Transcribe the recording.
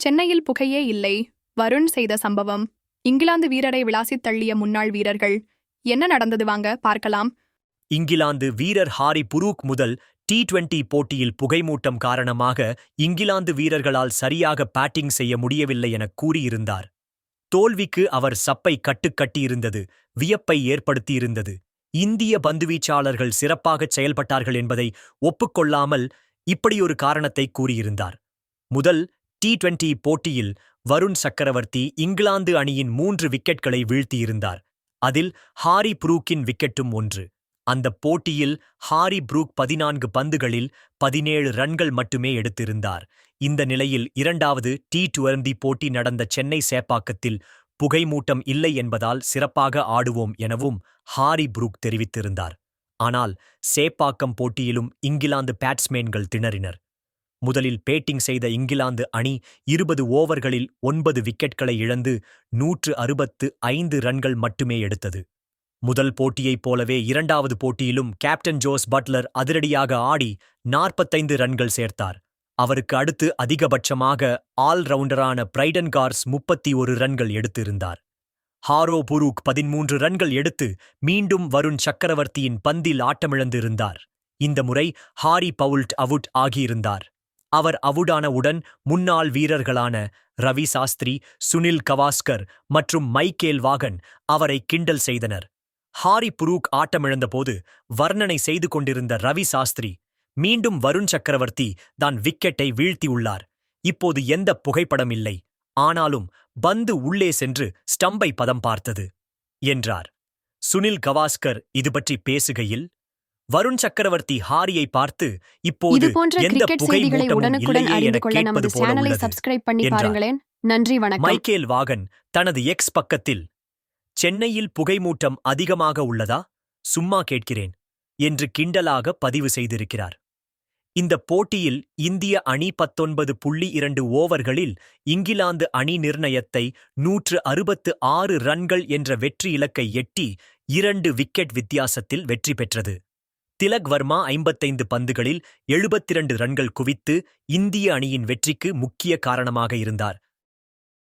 சென்னையில் புகையே இல்லை. வருண் செய்த சம்பவம். இங்கிலாந்து வீரரை விளாசித் தள்ளிய முன்னாள் வீரர்கள். என்ன நடந்தது வாங்க பார்க்கலாம். இங்கிலாந்து வீரர் ஹாரி புரூக் முதல் T20 போட்டியில் புகைமூட்டம் காரணமாக இங்கிலாந்து வீரர்களால் சரியாக பேட்டிங் செய்ய முடியவில்லை என கூறியிருந்தார். தோல்விக்கு அவர் சப்பை கட்டுக்கட்டியிருந்தது வியப்பை ஏற்படுத்தியிருந்தது. இந்திய பந்துவீச்சாளர்கள் சிறப்பாகச் செயல்பட்டார்கள் என்பதை ஒப்புக்கொள்ளாமல் இப்படியொரு காரணத்தை கூறியிருந்தார். முதல் T20 போட்டியில் வருண் சக்கரவர்த்தி இங்கிலாந்து அணியின் 3 விக்கெட்களை வீழ்த்தியிருந்தார். அதில் ஹாரி புரூக்கின் விக்கெட்டும் ஒன்று. அந்த போட்டியில் ஹாரி புரூக் 14 பந்துகளில் 17 ரன்கள் மட்டுமே எடுத்திருந்தார். இந்த நிலையில் இரண்டாவது T20 போட்டி நடந்த சென்னை சேப்பாக்கத்தில் புகைமூட்டம் இல்லை என்பதால் சிறப்பாக ஆடுவோம் எனவும் ஹாரி புரூக் தெரிவித்திருந்தார். ஆனால் சேப்பாக்கம் போட்டியிலும் இங்கிலாந்து பேட்ஸ்மேன்கள் திணறினர். முதலில் பேட்டிங் செய்த இங்கிலாந்து அணி 20 ஓவர்களில் 9 விக்கெட்களை இழந்து 165 ரன்கள் மட்டுமே எடுத்தது. முதல் போட்டியைப் போலவே இரண்டாவது போட்டியிலும் கேப்டன் ஜோஸ் பட்லர் அதிரடியாக ஆடி 45 ரன்கள் சேர்த்தார். அவருக்கு அடுத்து அதிகபட்சமாக ஆல்ரவுண்டரான பிரைடன் கார்ஸ் 31 ரன்கள் எடுத்திருந்தார். ஹாரோ புரூக் 13 ரன்கள் எடுத்து மீண்டும் வருண் சக்கரவர்த்தியின் பந்தில் ஆட்டமிழந்திருந்தார். இந்த முறை ஹாரி பவுல்ட் அவுட் ஆகியிருந்தார். அவர் அவுடானவுடன் முன்னாள் வீரர்களான ரவி சாஸ்திரி, சுனில் கவாஸ்கர் மற்றும் மைக்கேல் வாகன் அவரை கிண்டல் செய்தனர். ஹாரி புரூக் ஆட்டமிழந்தபோது வர்ணனை செய்து கொண்டிருந்த ரவி சாஸ்திரி, மீண்டும் வருண் சக்கரவர்த்தி தான் விக்கெட்டை வீழ்த்தியுள்ளார். இப்போது எந்த புகைப்படம் இல்லை, ஆனாலும் பந்து உள்ளே சென்று ஸ்டம்பை பதம் பார்த்தது என்றார். சுனில் கவாஸ்கர் இதுபற்றி பேசுகையில், வருண் சக்கரவர்த்தி ஹாரியை பார்த்து இப்போது இதுபோன்ற எந்த கிரிக்கெட் செய்திகளை புகைமூட்டமும் உடனுக்குடன் இல்லையே என அறிந்து கொள்ள நமது கேட்பது போல சேனலை உள்ளது சப்ஸ்கிரைப் பண்ணி என்றார். பாருங்களேன். நன்றி, வணக்கம். மைக்கேல் வாகன் தனது எக்ஸ் பக்கத்தில், சென்னையில் புகைமூட்டம் அதிகமாக உள்ளதா, சும்மா கேட்கிறேன் என்று கிண்டலாக பதிவு செய்திருக்கிறார். இந்த போட்டியில் இந்திய அணி 19.2 ஓவர்களில் இங்கிலாந்து அணி நிர்ணயத்தை 166 ரன்கள் என்ற வெற்றி இலக்கை எட்டி 2 விக்கெட் வித்தியாசத்தில் வெற்றி பெற்றது. திலக் வர்மா 55 பந்துகளில் 72 ரன்கள் குவித்து இந்திய அணியின் வெற்றிக்கு முக்கிய காரணமாக இருந்தார்.